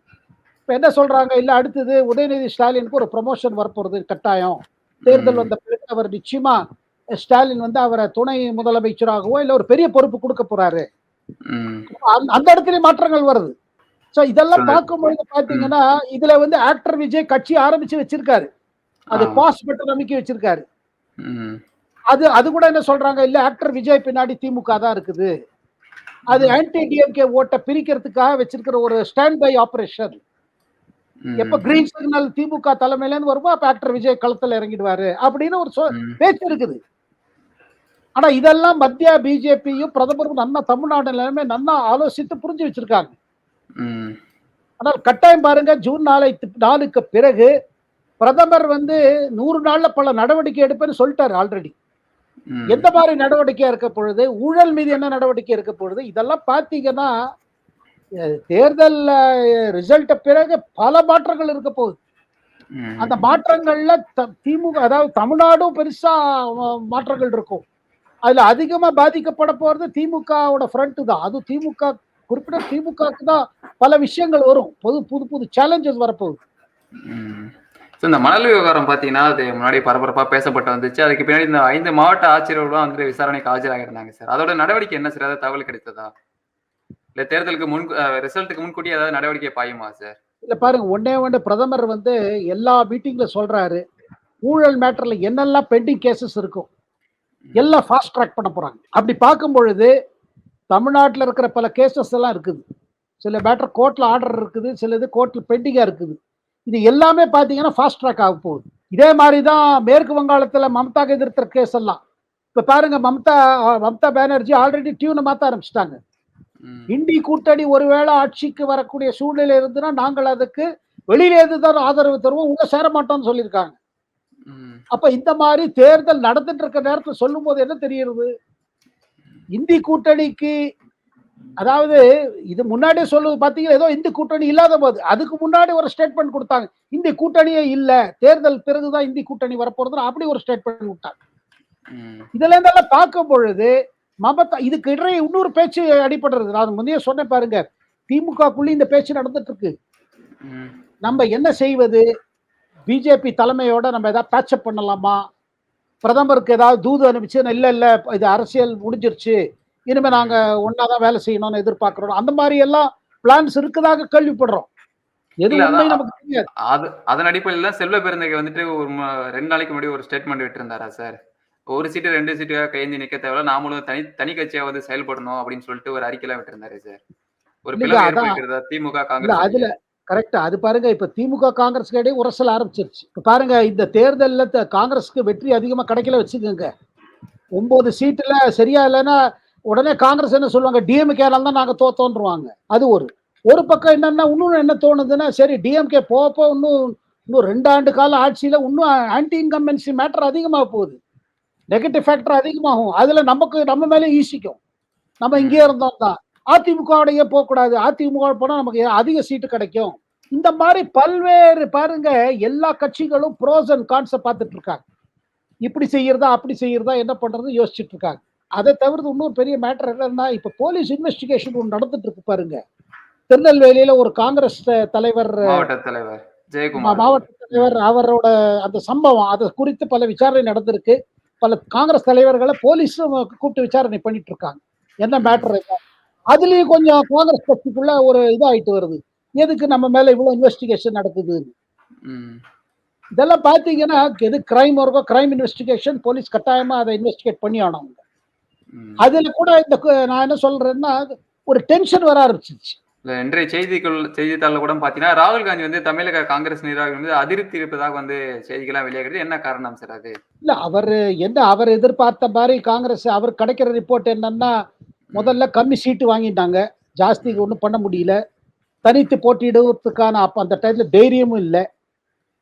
இப்ப என்ன சொல்றாங்க, இல்ல அடுத்தது உதயநிதி ஸ்டாலினுக்கு ஒரு ப்ரமோஷன் வரப்போறது கட்டாயம். தேர்தல் வந்த பிறகு அவர் நிச்சயமா ஸ்டாலின் வந்து அவரை துணை முதலமைச்சராகவோ இல்ல ஒரு பெரிய பொறுப்பு கொடுக்க போறாரு. அந்த இடத்துலயும் மாற்றங்கள் வருது. இதெல்லாம் பார்க்கும்பொழுது பாத்தீங்கன்னா இதுல வந்து ஆக்டர் விஜய் கட்சி ஆரம்பிச்சு வச்சிருக்காரு. அது பாஸ் பட்டன் அமைக்க வச்சிருக்காரு. அது கூட என்ன சொல்றாங்க, இல்ல ஆக்டர் விஜய் பின்னாடி திமுக தான் இருக்குது. அது ஆன்டி டிஎம்கே ஓட்டை பிரிக்கிறதுக்காக வச்சிருக்கிற ஒரு ஸ்டாண்ட் பை ஆபரேஷன். எப்ப கிரீன் சிக்னல் திமுக தலைமையில இருந்து வருமோ அப்ப ஆக்டர் விஜய் களத்துல இறங்கிடுவாரு அப்படின்னு ஒரு பேச்சு இருக்குது. ஆனா இதெல்லாம் மத்திய பிஜேபியும் பிரதமரும் நன்னா தமிழ்நாடு நிலைமை நன்னா ஆலோசித்து புரிஞ்சு வச்சிருக்காங்க. ஆனால் கட்டாயம் பாருங்க, ஜூன் 4க்கு பிறகு பிரதமர் வந்து 100 நாள்ல பல நடவடிக்கை எடுப்பேன்னு சொல்லிட்டாரு ஆல்ரெடி. எந்த மாதிரி நடவடிக்கையா இருக்க பொழுது, ஊழல் மீது என்ன நடவடிக்கை இருக்க பொழுது, இதெல்லாம் பாத்தீங்கன்னா தேர்தல் ரிசல்ட் பிறகு பல மாற்றங்கள் இருக்க போகுது. அந்த ம். மாற்றங்கள்ல திமுக, அதாவது தமிழ்நாடும் பெருசா மாற்றங்கள் இருக்கும். அதுல அதிகமா பாதிக்கப்பட போறது திமுகவோட ஃப்ரண்ட் தான். அது திமுக, குறிப்பிட்ட திமுகவுக்கு தான் பல விஷயங்கள் வரும். புது புது சேலஞ்சஸ் வரப்போகுது. ம். ஸோ இந்த மணல் விவகாரம் பார்த்தீங்கன்னா, அது முன்னாடி பரபரப்பா பேசப்பட்டு வந்துச்சு. அதுக்கு பின்னாடி இந்த 5 மாவட்ட ஆட்சியர்கள்லாம் வந்துட்டு விசாரணைக்கு ஆஜராகியிருந்தாங்க சார். அதோட நடவடிக்கை என்ன சார்? ஏதாவது தகவல் கிடைத்ததா? இல்ல தேர்தலுக்கு ரிசல்ட்டுக்கு முன்கூட்டியே ஏதாவது நடவடிக்கை பாயுமா சார்? இல்ல பாருங்க, ஒண்ணே ஒண்ணு பிரதமர் வந்து எல்லா மீட்டிங்ல சொல்றாரு, ஊழல் மேட்டர்ல என்னெல்லாம் பெண்டிங் கேசஸ் இருக்கும், ம். எல்லாம் ஃபாஸ்ட் ட்ராக் பண்ண போறாங்க. அப்படி பார்க்கும் பொழுது தமிழ்நாட்டுல இருக்கிற பல கேசஸ் எல்லாம் இருக்குது. சில மேட்டர் கோர்ட்ல ஆர்டர் இருக்குது, சில இது கோர்ட்ல பெண்டிங்கா இருக்குது. இது எல்லாமே பார்த்தீங்கன்னா ஃபாஸ்ட் ட்ராக் ஆக போகுது. இதே மாரி தான் மேற்கு வங்காளத்துல மம்தாக்கு எதிர்த்த கேஸ் எல்லாம். இப்ப பாருங்க, மம்தா பானர்ஜி ஆல்ரெடி டியூனை மாத்த ஆரம்பிச்சுட்டாங்க. ம். இண்டி கூட்டணி ஒருவேளை ஆட்சிக்கு வரக்கூடிய சூழ்நிலை இருந்துன்னா நாங்கள் அதுக்கு வெளியில இருந்து தான் ஆதரவு தருவோம், உள்ள சேர மாட்டோம்னு சொல்லியிருக்காங்க. ம். அப்ப இந்த மாதிரி தேர்தல் நடந்துட்டு இருக்க நேரத்துல சொல்லும் போது என்ன தெரியுது, இந்தி கூட்டணிக்கு, அதாவது இது முன்னாடியே சொல்லுவது பாத்தீங்கன்னா ஏதோ இந்தி கூட்டணி இல்லாத போது அதுக்கு முன்னாடி ஒரு ஸ்டேட்மெண்ட் கொடுத்தாங்க, இந்தி கூட்டணியே இல்ல, தேர்தல் பிறகுதான் இந்தி கூட்டணி வரப்போறது, அப்படி ஒரு ஸ்டேட்மெண்ட் விட்டாங்க. ம். இதுல இருந்தெல்லாம் பார்க்கும் பொழுது மமதா இதுக்கு இடையே இன்னொரு பேச்சு அடிபடுறது. நான் முந்தைய சொன்னேன் பாருங்க, திமுகக்குள்ளே இந்த பேச்சு நடந்துட்டு இருக்கு. ம். நம்ம என்ன செய்வது, பிஜேபி தலைமையோட நம்ம ஏதாவது பேட்சப் பண்ணலாமா, பிரதமருக்கு ஏதாவது தூது அனுப்பிச்சு, இல்ல இல்ல இது அரசியல் முடிஞ்சிருச்சு, இனிமே நாங்க ம். ஒன்னாதான் வேலை செய்யணும்னு எதிர்பார்க்கிறோம், அந்த மாதிரி எல்லாம் பிளான்ஸ் இருக்குதாக கேள்விப்படுறோம். எது இல்ல உண்மை அதான் நமக்கு தெரியாது. அதன் அடிப்படையில தான் செல்வ பெருந்தகை வந்துட்டு ஒரு 2 நாளைக்கு முன்னாடி ஒரு ஸ்டேட்மெண்ட் விட்டிருந்தாரா சார்? 1 சீட்டு 2 சீட்டுக்காக கையேந்தி நிக்க தேவையில்ல. நாமளும் தனி கட்சியா வந்து செயல்படணும் அப்படின்னு சொல்லிட்டு ஒரு அறிக்கைலாம் விட்டிருந்தாரு சார். ஒரு இல்லைங்க, பிளவு அதான். ஏற்பட்டிருக்கிறதா திமுக, இல்ல காங்கிரஸ் அதுல இடையே? கரெக்ட். அது பாருங்க, இப்ப திமுக காங்கிரஸ் இடையே உரசல் ஆரம்பிச்சிருச்சு. இப்ப பாருங்க, இந்த தேர்தல்ல காங்கிரஸ்க்கு வெற்றி அதிகமா கிடைக்கல வச்சுக்கோங்க, 9 சீட்டுல சரியா இல்லைன்னா உடனே காங்கிரஸ் என்ன சொல்லுவாங்க, டிஎம்கேனால தான் நாங்க தோத்தோன்றுவாங்க. அது ஒரு ஒரு பக்கம் என்னன்னா, இன்னொன்னு என்ன தோணுதுன்னா, சரி டிஎம்கே போப்போ இன்னும் இன்னும் 2 ஆண்டு கால ஆட்சியில இன்னும் ஆன்டி இன்கம்பன்சி மேட்டர் அதிகமாக போகுது, நெகட்டிவ் ஃபேக்டர் அதிகமாகும், அதுல நமக்கு நம்ம மேல ஈசிக்கும், நம்ம இங்கேயே ம். இருந்தோம் தான், அதிமுகவுடைய போகக்கூடாது, அதிமுக போனா நமக்கு அதிக சீட்டு கிடைக்கும். இந்த மாதிரி பல்வேறு பாருங்க, எல்லா கட்சிகளும் ப்ரோஸ் அண்ட் கான்ஸை பார்த்துட்டு இருக்காங்க. இப்படி செய்யறதா அப்படி செய்யறதா என்ன பண்றது யோசிச்சுட்டு இருக்காங்க. அதை தவிர்த்து இன்னொரு பெரிய மேட்டர் என்னன்னா, இப்ப போலீஸ் இன்வெஸ்டிகேஷன் ஒன்று நடந்துட்டு இருக்கு பாருங்க. திருநெல்வேலியில ஒரு காங்கிரஸ் தலைவர், மாவட்ட தலைவர் ஜெயக்குமார் அவர்கள். மாவட்ட ம். தலைவர், அவரோட அந்த சம்பவம் அது குறித்து பல விசாரணை நடந்திருக்கு. பல காங்கிரஸ் தலைவர்களை போலீஸும் கூப்பிட்டு விசாரணை பண்ணிட்டு இருக்காங்க. என்ன ம். மேட்டர், அதுலயும் கொஞ்சம் காங்கிரஸ் கட்சிக்குள்ள ஒரு இதாயிட்டு வருது, எதுக்கு நம்ம மேல இவ்வளவு இன்வெஸ்டிகேஷன் நடக்குது. ம். இதெல்லாம் பாத்தீங்கன்னா, எது கிரைம் இருக்கோ கிரைம் இன்வெஸ்டிகேஷன் போலீஸ் கட்டாயமா அதை இன்வெஸ்டிகேட் பண்ணி ஆனவங்க. ம். அதுல கூட இந்த நான் என்ன சொல்றேன்னா, ஒரு டென்ஷன் வர ஆரம்பிச்சிருச்சு. இல்ல இன்றைய செய்தித்தாள்ல கூட பார்த்தீங்கன்னா, ராகுல் காந்தி வந்து தமிழக காங்கிரஸ் நிர்வாகிகள் வந்து அதிருப்தி இருப்பதாக வந்து செய்திகள்லாம் வெளியாகுது. என்ன காரணம் சார் அது? இல்ல அவரு என்ன, அவர் எதிர்பார்த்த மாதிரி காங்கிரஸ், அவர் கிடைக்கிற ரிப்போர்ட் என்னன்னா, ம். முதல்ல கம்மி சீட்டு வாங்கிட்டாங்க, ஜாஸ்தி ம். ஒன்றும் பண்ண முடியல, தனித்து போட்டியிடுவதற்கான அப்ப அந்த டைம்ல தைரியமும் இல்ல.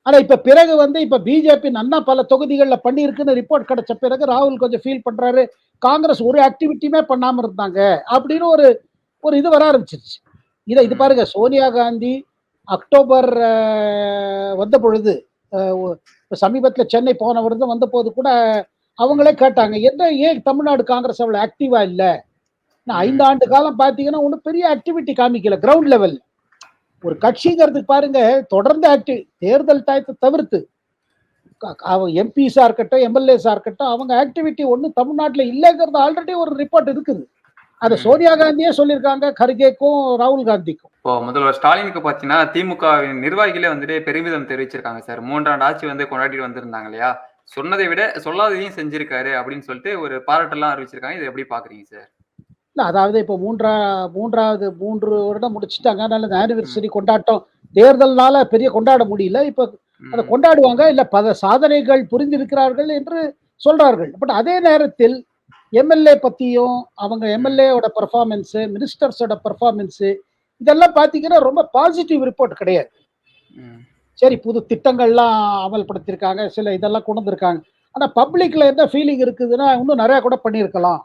ஆனா இப்ப பிறகு வந்து இப்ப பிஜேபி நன்னா பல தொகுதிகள்ல பண்ணியிருக்குன்னு ரிப்போர்ட் கிடைச்ச பிறகு ராகுல் கொஞ்சம் ஃபீல் பண்றாரு, காங்கிரஸ் ஒரு ஆக்டிவிட்டியுமே பண்ணாம இருந்தாங்க அப்படின்னு ஒரு ஒரு இது வர ஆரம்பிச்சிருச்சு. இது ம். பாருங்க, சோனியா காந்தி அக்டோபர் வந்த பொழுது, இப்ப சமீபத்துல சென்னை போன வருடம் வந்த போது கூட அவங்களே ம். கேட்டாங்க, என்ன ஏன் தமிழ்நாடு காங்கிரஸ் அவ்வளவு ஆக்டிவா இல்ல? நான் 5 ம். ஆண்டு காலம் பார்த்தீங்கன்னா ஒண்ணும் பெரிய ஆக்டிவிட்டி காமிக்கல கிரவுண்ட் லெவல். ஒரு ம். கட்சிங்கிறதுக்கு பாருங்க, தொடர்ந்து ஆக்டிவ், தேர்தல் டயத்தை தவிர்த்து அவங்க எம்பிஸா இருக்கட்டும், எம்எல்ஏஸா இருக்கட்டும், அவங்க ஆக்டிவிட்டி ஒண்ணு தமிழ்நாட்டுல இல்லைங்கிறது ஆல்ரெடி ஒரு ரிப்போர்ட் இருக்குது. அத ம். சோனியா காந்தியே சொல்லியிருக்காங்க, கர்கேக்கும் ராகுல் காந்திக்கும். இப்போ முதல்வர் ஸ்டாலினுக்கு பார்த்தீங்கன்னா, திமுகவின் நிர்வாகிகளே வந்துட்டு பெருமிதம் தெரிவிச்சிருக்காங்க சார். 3 ஆண்டு ஆட்சி வந்து கொண்டாடிட்டு வந்திருந்தாங்க இல்லையா? சொன்னதை விட சொல்லாததையும் செஞ்சிருக்காரு அப்படின்னு சொல்லிட்டு ஒரு பாராட்டெல்லாம் அறிவிச்சிருக்காங்க. இத எப்படி பார்க்குறீங்க சார்? இல்ல அதாவது இப்போ மூன்றாவது 3 வருடம் முடிச்சுட்டாங்க. அதனால இந்த ம். ஆனிவர்சரி கொண்டாட்டம் தேர்தல்னால பெரிய கொண்டாட முடியல. இப்ப அத ம். கொண்டாடுவாங்க. இல்ல பல சாதனைகள் புரிந்திருக்கிறார்கள் என்று சொல்றார்கள். பட் அதே நேரத்தில் எம்எல்ஏ பத்தியும், அவங்க ம். எம்எல்ஏவோட பெர்ஃபார்மன்ஸ், மினிஸ்டர்ஸோட பெர்ஃபார்மன்ஸ், இதெல்லாம் பார்த்தீங்கன்னா ரொம்ப பாசிட்டிவ் ரிப்போர்ட் கிடையாது. ம். சரி, புது திட்டங்கள்லாம் அமல்படுத்தியிருக்காங்க, சில இதெல்லாம் கொண்டு வந்திருக்காங்க. ஆனா பப்ளிக்ல என்ன ஃபீலிங் இருக்குதுன்னா, இன்னும் நெறைய கூட பண்ணியிருக்கலாம்.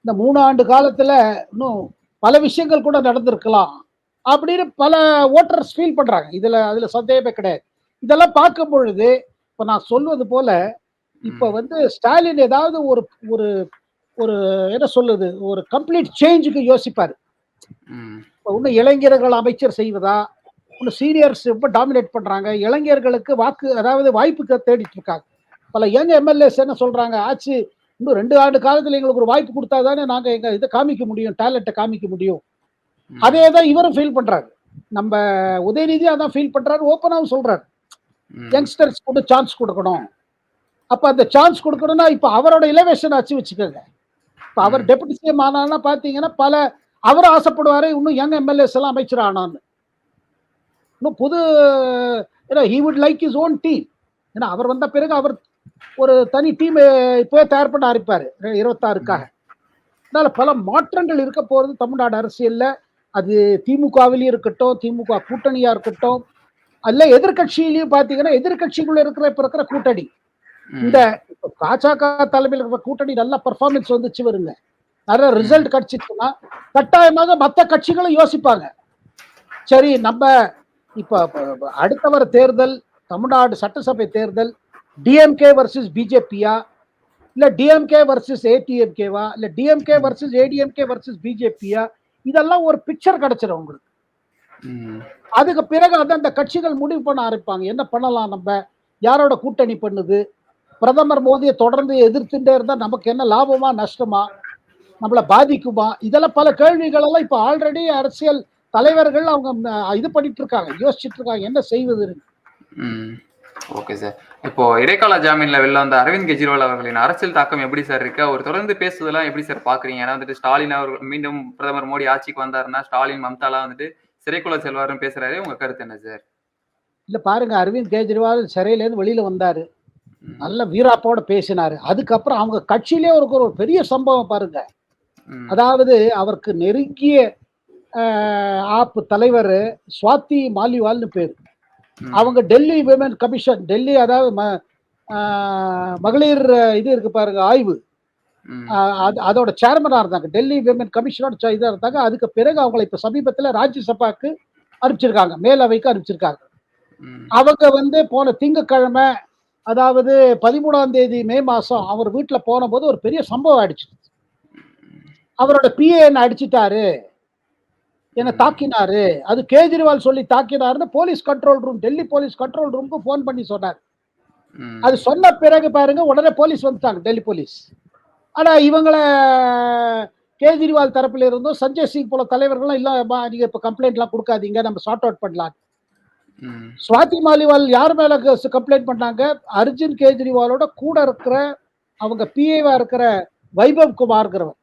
இந்த 3 ஆண்டு காலத்துல இன்னும் பல விஷயங்கள் கூட நடந்திருக்கலாம் அப்படின்னு பல ஓட்டர்ஸ் ஃபீல் பண்றாங்க. அதுல சந்தேகமே கிடையாது. இதெல்லாம் பார்க்கும் பொழுது இப்ப நான் சொல்வது போல இப்ப ம். வந்து ஸ்டாலின் ஏதாவது ஒரு ஒரு ஒரு என்ன சொல்லுது ஒரு கம்ப்ளீட் சேஞ்சுக்கு யோசிப்பாரு. ம். இப்ப இன்னும் இளைஞர்கள் அமைச்சர் செய்வதா, இன்னும் சீனியர்ஸ் ரொம்ப டாமினேட் பண்றாங்க. இளைஞர்களுக்கு அதாவது வாய்ப்புக்கு தேடிட்டு இருக்காங்க. பல யங் எம்எல்ஏஸ் என்ன சொல்றாங்க, ஆச்சு இன்னும் 2 ஆண்டு காலத்துல எங்களுக்கு ஒரு வாய்ப்பு குடுத்தா தானே நாங்க எங்க இத காமிக்க முடியும், டேலண்ட்ட காமிக்க முடியும். அதே ம். தான் இவரும் ஃபீல் பண்றாரு. நம்ப உதயநிதி அதான் ஃபீல் பண்றாரு. ஓப்பனாவும் சொல்றாரு. ம். யங்ஸ்டர்ஸ் கூட சான்ஸ் குடுக்கணும். அப்ப அந்த சான்ஸ் குடுக்கணும்னா, இப்ப அவரோட எலிவேஷன் ஆச்சு வச்சுக்கோங்க. இப்ப அவர் ம். டெபுட்டி சிஎம் ஆனார்னா பார்த்தீங்கன்னா, அவரும் ஆசைப்படுவாரு, இன்னும் யங் எம்எல்ஏஸ் எல்லாம் அமைச்சர் ஆனான்னு. இன்னும் புது he would like his own team. ஏன்னா அவர் வந்த பிறகு அவர் ஒரு தனி டீம் இப்பவே தயார் பண்ண ஆரம்பிப்பாரு 26க்காக. ம். அதனால பல மாற்றங்கள் இருக்க போறது தமிழ்நாடு அரசியல்ல. அது திமுகவிலயும் இருக்கட்டும், திமுக கூட்டணியா இருக்கட்டும், அல்ல எதிர்க்கட்சியிலயும் பார்த்தீங்கன்னா, எதிர்க்கட்சிக்குள்ள இப்ப இருக்கிற கூட்டணி. இந்த ம். இப்ப பாஜக தலைமையில் இருக்கிற கூட்டணி நல்ல பெர்ஃபார்மன்ஸ் வந்துச்சு வருங்க. நிறைய ம். ரிசல்ட் கிடைச்சிச்சுன்னா, கட்டாயமாக மத்த கட்சிகளும் யோசிப்பாங்க. சரி நம்ம இப்ப அடுத்த வர தேர்தல், தமிழ்நாடு சட்டசபை தேர்தல், டிஎம்கே வர்சஸ் பிஜேபியா, இல்ல டிஎம்கே வர்சஸ் ஏடிஎம்கேவா, இல்ல டிஎம்கே ம். வர்சஸ் ஏடிஎம்கே வர்சஸ் பிஜேபியா, இதெல்லாம் ஒரு பிக்சர் கிடைச்சிடும் உங்களுக்கு. ம். அதுக்கு பிறகு அந்த கட்சிகள் முடிவு பண்ண ஆரம்பிப்பாங்க. என்ன பண்ணலாம் நம்ம? யாரோட கூட்டணி பண்ணுது? பிரதமர் மோடியை தொடர்ந்து எதிர்த்துட்டே இருந்தா நமக்கு என்ன லாபமா, நஷ்டமா? நம்மள பாதிக்குமா? இதெல்லாம் பல கேள்விகள் எல்லாம் இப்ப ஆல்ரெடி அரசியல் தலைவர்கள் அவங்க இது பண்ணிட்டு இருக்காங்க. யோசிச்சுட்டு இருக்காங்க. என்ன செய்வதுன்னு. ம். Okay sir. இப்போ இடைக்கால ஜாமீன்ல வெளில வந்த அரவிந்த் கெஜ்ரிவால் அவர்களின் அரசியல் தாக்கம் எப்படி சார் இருக்கு? அவர் தொடர்ந்து பேசுவதெல்லாம் எப்படி சார் பார்க்குறீங்க? ஏன்னா வந்துட்டு ஸ்டாலின் அவர்கள் மீண்டும் பிரதமர் மோடி ஆட்சிக்கு வந்தாருன்னா, ஸ்டாலின், மம்தாலாம் வந்துட்டு சிறைக்குள்ள செல்வாருன்னு பேசுறாரு. உங்க கருத்து என்ன சார்? இல்ல பாருங்க அரவிந்த் கெஜ்ரிவால் சிறையிலேருந்து வெளியில வந்தாரு. ம். நல்ல வீராப்போட பேசினாரு. அதுக்கப்புறம் அவங்க கட்சியிலே ஒரு பெரிய சம்பவம் பாருங்க. ம். அதாவது அவருக்கு நெருங்கிய தலைவர் சுவாதி மாலிவால்னு பேரு. ம். அவங்க டெல்லி விமன் கமிஷன், டெல்லி அதாவது மகளிர் இது இருக்கு பாருங்க ஆய்வு. ம். அதோட சேர்மனா இருந்தாங்க. டெல்லி விமன் கமிஷனோட இதா இருந்தாங்க. அதுக்கு பிறகு அவங்கள இப்ப சமீபத்துல ராஜ்யசபாக்கு அனுப்பிச்சிருக்காங்க. மேலவைக்கு அனுப்பிச்சிருக்காங்க. ம். அவங்க வந்து போன திங்கட்கிழமை அதாவது 13ஆம் தேதி மே மாசம் அவர் வீட்டுல போனபோது ஒரு பெரிய சம்பவம் ஆயிடுச்சு. அவரோட பிஏ என்ன அடிச்சிட்டாரு, என்ன ம். தாக்கினாரு. அது கேஜ்ரிவால் சொல்லி தாக்கினாருன்னு police control room, Delhi police control ரூமுக்கு போன் பண்ணி சொன்னார். ம். அது சொன்ன பிறகு பாருங்க உடனே போலீஸ் வந்துட்டாங்க, டெல்லி போலீஸ். ஆனா இவங்கள கேஜ்ரிவால் தரப்புல இருந்தும் சஞ்சய் சிங் போல தலைவர்களும் இல்ல நீங்க இப்ப கம்ப்ளைண்ட் எல்லாம் கொடுக்காதீங்க, நம்ம சார்ட் அவுட் பண்ணலாம். ம். சுவாதி மாலிவால் யார் மேல கம்ப்ளைண்ட் பண்ணாங்க? அர்ஜுன் கேஜ்ரிவாலோட கூட இருக்கிற அவங்க பிஏவா இருக்கிற வைபவ் குமார்ங்கிறவர்.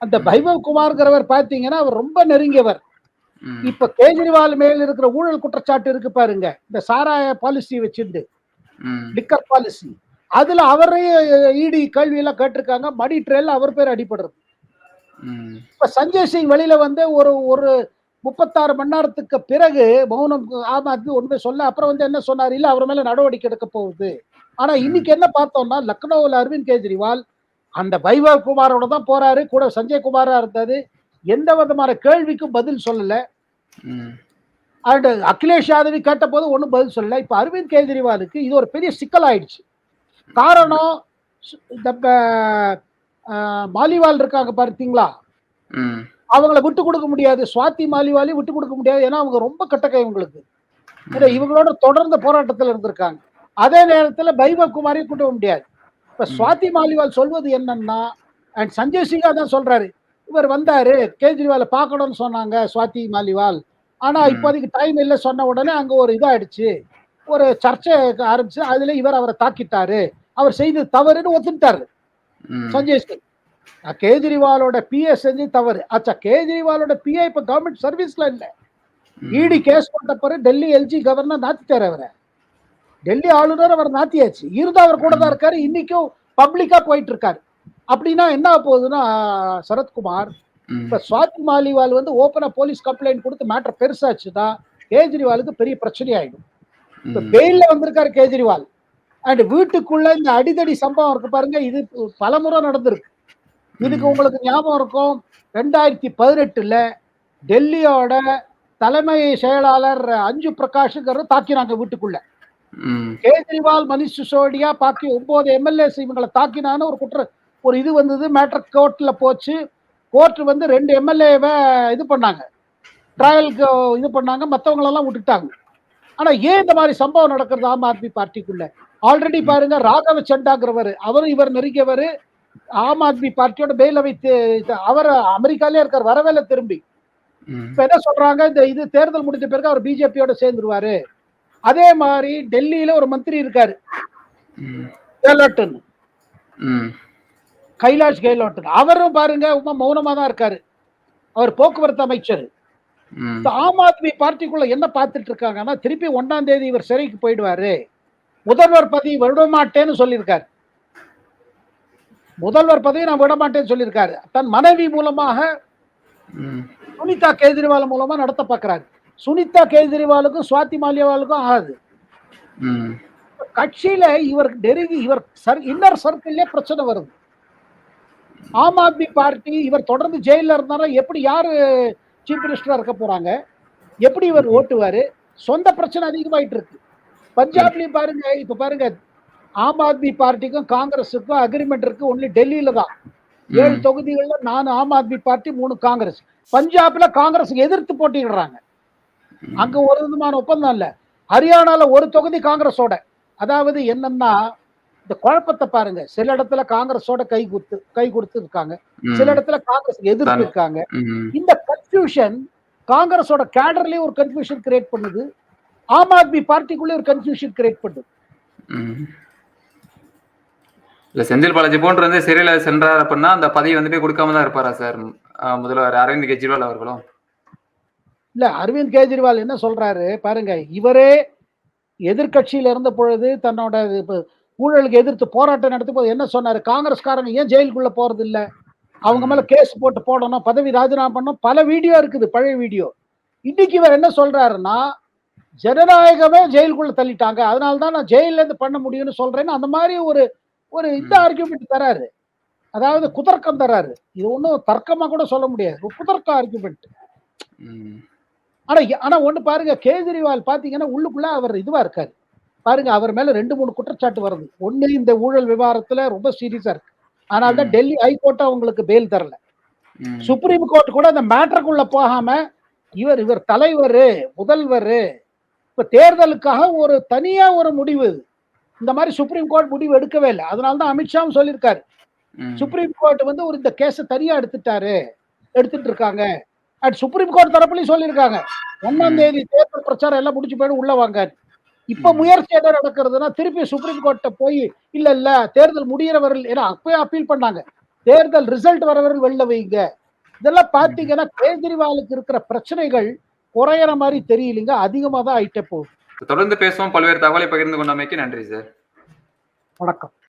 அந்த ம். வைபவ் குமார்ங்கிறவர் பாத்தீங்கன்னா அவர் ரொம்ப நெருங்கியவர். ம். இப்ப கேஜ்ரிவால் மேல இருக்கிற ஊழல் குற்றச்சாட்டு இருக்கு பாருங்க, இந்த சாராய பாலிசி வச்சிருந்து, ம். லிக்கர் பாலிசி, அதுல அவரே இடி கேள்வி எல்லாம் கேட்டிருக்காங்க. மணி ட்ரெயில்ல அவர் பேர் அடிபடுறது. ம். இப்ப சஞ்சய் சிங் வெளியில வந்து ஒரு ஒரு 36 மணி நேரத்துக்கு பிறகு மௌனம் ஆம் ஆத்மி ஒண்ணுமே சொல்ல. அப்புறம் வந்து என்ன சொன்னார், இல்ல அவர் மேல நடவடிக்கை எடுக்க போகுது. ஆனா ம். இன்னைக்கு என்ன பார்த்தோம்னா, லக்னோவில் அரவிந்த் கெஜ்ரிவால் அந்த வைபவ் குமாரோட தான் போறாரு. கூட சஞ்சய் குமாரா இருந்தாரு. எந்த விதமான கேள்விக்கும் பதில் சொல்லல. ம். அண்ட் அகிலேஷ் யாதவி கேட்டபோது ஒன்றும் பதில் சொல்லல. இப்ப அரவிந்த் கெஜ்ரிவாலுக்கு இது ஒரு பெரிய சிக்கல் ஆயிடுச்சு. காரணம் நம்ம மாலிவால் இருக்காங்க பார்த்தீங்களா, ம். அவங்கள விட்டு கொடுக்க முடியாது. சுவாதி மாலிவாலையும் விட்டு கொடுக்க முடியாது. ஏன்னா அவங்க ரொம்ப கட்டக்கை இவங்களுக்கு. ஏன்னா ம். இவங்களோட தொடர்ந்த போராட்டத்தில் இருந்திருக்காங்க. அதே நேரத்தில் பைபவ் குமாரையும் கூட்ட முடியாது. இப்ப ம். சுவாதி மாலிவால் சொல்வது என்னன்னா, அண்ட் சஞ்சய் சிங்கா தான் சொல்றாரு. இவர் வந்தாரு, கேஜ்ரிவால பார்க்கணும்னு சொன்னாங்க சுவாதி மாலிவால். ஆனா ம். இப்போதைக்கு டைம் இல்ல சொன்ன உடனே அங்க ஒரு இதாயிடுச்சு. ஒரு சர்ச்சை ஆரம்பிச்சு அதுல இவர் அவரை தாக்கிட்டாரு. அவர் செய்தது தவறுன்னு ஒத்துக்கிட்டாரு ம். சஞ்சய் சிங். கேஜ்ரிவாலோட பிஏ செஞ்சு தவறு. அச்சா கேஜ்ரிவாலோட பிஏ இப்ப கவர்மெண்ட் சர்வீஸ்ல இல்ல. இடி ம். கேஸ் போட்ட பிறகு டெல்லி எல்ஜி கவர்னர் நாத்திட்டாரு அவரை. டெல்லி ஆளுநர் அவர் நாத்தியாச்சு. இருந்தா அவர் கூட தான் ம். இருக்காரு. இன்னைக்கும் பப்ளிக்கா போயிட்டு இருக்காரு. அப்படின்னா என்ன போகுதுன்னா சரத்குமார், ம். இப்ப சுவாதி மாலிவால் வந்து ஓப்பனா போலீஸ் கம்ப்ளைண்ட் கொடுத்து மேட்டர் பெருசாச்சுன்னா கேஜ்ரிவாலுக்கு பெரிய பிரச்சனை ஆயிடும். இப்ப ம். பெயில்ல வந்திருக்காரு கேஜ்ரிவால். அண்ட் வீட்டுக்குள்ள இந்த அடிதடி சம்பவம் இருக்கு பாருங்க, இது பலமுறை நடந்திருக்கு. இதுக்கு உங்களுக்கு ஞாபகம் இருக்கும் 2018ல டெல்லியோட தலைமை செயலாளர் அஞ்சு பிரகாஷ்ங்கிறத தாக்கினாங்க வீட்டுக்குள்ள. கேஜ்ரிவால், மனிஷ் சிசோடியா பாக்கி 9 எம்எல்ஏஸ் இவங்களை தாக்கினான்னு ஒரு இது வந்தது. மேட்டர் கோர்ட்ல போச்சு. கோர்ட் வந்து 2 எம்எல்ஏவை இது பண்ணாங்க, ட்ரையலுக்கு இது பண்ணாங்க, மற்றவங்களெல்லாம் விட்டுட்டாங்க. ஆனா ஏன் இந்த மாதிரி சம்பவம் நடக்கிறது ஆம் ஆத்மி பார்ட்டிக்குள்ள? ஆல்ரெடி பாருங்க, ராகவ சண்டாங்கிறவர், அவரும் இவர் நெருங்கியவர், ஆம் ஆத்மி பார்ட்டியோட பெயில வைத்து அவர் அமெரிக்காலே இருக்கார், வரவேல திரும்பி. இப்ப என்ன சொல்றாங்க, இந்த இது தேர்தல் முடிஞ்ச பிறகு அவர் பிஜேபியோட சேர்ந்துருவாரு. அதே மாதிரி டெல்லியில ஒரு மந்திரி இருக்காரு, கெலோட்னு, கைலாஷ் கெலோட். அவரும் பாருங்க ரொம்ப மௌனமா தான் இருக்காரு, அவர் போக்குவரத்து அமைச்சர். ஆம் ஆத்மி பார்ட்டிக்குள்ள என்ன பார்த்துட்டு இருக்காங்கன்னா, திருப்பி 1ஆம் தேதி இவர் சிறைக்கு போயிடுவாரு, முதல்வர் பதவி விட மாட்டேன்னு சொல்லியிருக்காரு. முதல்வர் பதவி நான் விட மாட்டேன்னு சொல்லியிருக்காரு. தன் மனைவி மூலமாக சுனிதா கேஜ்ரிவால் மூலமா நடத்த பார்க்கிறாரு. சுனிதா கேஜ்ரிவாலுக்கும் சுவாதி மாலியாவாலுக்கும் ஆகாது. கட்சியில இவருக்கு நெருங்கி இவர் இன்னர் சர்க்கிள்ல பிரச்சனை வருது. ஆம் ஆத்மி பார்ட்டி இவர் தொடர்ந்து ஜெயில இருந்தாரா எப்படி யாரு சீஃப் மினிஸ்டரா இருக்க போறாங்க, எப்படி இவர் ஓட்டுவாரு, சொந்த பிரச்சனை அதிகமாயிட்டு இருக்கு. பஞ்சாப்லயும் பாருங்க, இப்ப பாருங்க, ஆம் ஆத்மி பார்ட்டிக்கும் காங்கிரஸுக்கும் அக்ரிமெண்ட் இருக்கு, ஒன்லி டெல்லியில தான். 7 தொகுதிகள்ல 4 ஆம் ஆத்மி பார்ட்டி, 3 காங்கிரஸ். பஞ்சாப்ல காங்கிரஸ் எதிர்த்து போட்டிடுறாங்க, அங்க ஒரு விதமான ஒப்பந்தம் இல்ல. ஹரியானால ஒரு தொகுதி காங்கிரஸோட. அதாவது என்னன்னா, இந்த குழப்பத்தை பாருங்க, சில இடத்துல காங்கிரஸோட கை கொடுத்து இருக்காங்க, சில இடத்துல காங்கிரஸ் எதிர்த்து இருக்காங்க. இந்த கன்ஃபியூஷன் காங்கிரஸோட கேடர்லயே ஒரு கன்ஃபியூஷன் கிரியேட் பண்ணுது, ஆம் ஆத்மி பார்ட்டிக்குள்ளே ஒரு கன்ஃபியூஷன் கிரியேட் பண்ணுது. இல்ல செந்தில் பாலாஜி போன்று வந்து சிறையில சென்றார் அப்படின்னா அந்த பதவி வந்துட்டு கொடுக்காம தான் இருப்பாரா சார் முதல்வர் அரவிந்த் கெஜ்ரிவால் அவர்களும்? இல்ல, அரவிந்த் கெஜ்ரிவால் என்ன சொல்றாரு பாருங்க, இவரே எதிர்கட்சியில இருந்த பொழுது தன்னோட ஊழலுக்கு எதிர்த்து போராட்டம் நடத்தும் போது என்ன சொன்னாரு, காங்கிரஸ்காரங்க ஏன் ஜெயிலுக்குள்ள போறது இல்ல, அவங்க மேல கேஸ் போட்டு போடணும், பதவி ராஜினாமா பண்ணணும், பல வீடியோ இருக்குது, பழைய வீடியோ. இன்னைக்கு இவர் என்ன சொல்றாருன்னா, ஜனநாயகமே ஜெயிலுக்குள்ள தள்ளிட்டாங்க, அதனாலதான் நான் ஜெயில இருந்து பண்ண முடியும்னு சொல்றேன்னு அந்த மாதிரி ஒரு இந்த ஆர்குமெண்ட் தராரு. அதாவது குதர்க்கம் தராரு. இது ஒன்றும் தர்க்கமா கூட சொல்ல முடியாது, குதர்க்க ஆர்குமெண்ட். ஆனா ஒண்ணு பாருங்க, கேஜ்ரிவால் பாத்தீங்கன்னா உள்ளுக்குள்ள அவர் இதுவா இருக்காரு பாருங்க. அவர் மேல 2-3 குற்றச்சாட்டு வருது. ஒண்ணு, இந்த ஊழல் விவகாரத்துல ரொம்ப சீரியஸா இருக்கு, ஆனால் தான் டெல்லி ஹைகோர்ட் அவங்களுக்கு பெயில் தரல. சுப்ரீம் கோர்ட் கூட அந்த மேட்டருக்குள்ள போகாம இவர் தலைவர், முதல்வர், இப்ப தேர்தலுக்காக ஒரு தனியா ஒரு முடிவு, இந்த மாதிரி சுப்ரீம் கோர்ட் முடிவு எடுக்கவே இல்லை. அதனாலதான் அமித்ஷாவும் சொல்லியிருக்காரு, சுப்ரீம் கோர்ட் வந்து இந்த கேஸை தனியா எடுத்துட்டு இருக்காங்க. சுப்ரீம் கோர்ட் தரப்புலையும் சொல்லியிருக்காங்க, 1ஆம் தேதி தேர்தல் பிரச்சாரம் எல்லாம் முடிச்சு போயிட்டு உள்ள வாங்க. இப்ப முயற்சி என்ன நடக்கிறதுனா, திருப்பி சுப்ரீம் கோர்ட்ட போய் இல்ல தேர்தல் முடியறவர்கள், ஏன்னா அப்பயே அப்பீல் பண்ணாங்க, தேர்தல் ரிசல்ட் வரவர்கள் வெளில வைங்க. இதெல்லாம் பாத்தீங்கன்னா கேஜ்ரிவாலுக்கு இருக்கிற பிரச்சனைகள் குறையற மாதிரி தெரியலங்க, அதிகமா தான் ஆயிட்டே போகுது. தொடர்ந்து பேசுவோம். பல்வேறு தகவலை பகிர்ந்து கொண்டமைக்கு நன்றி சார். வணக்கம்.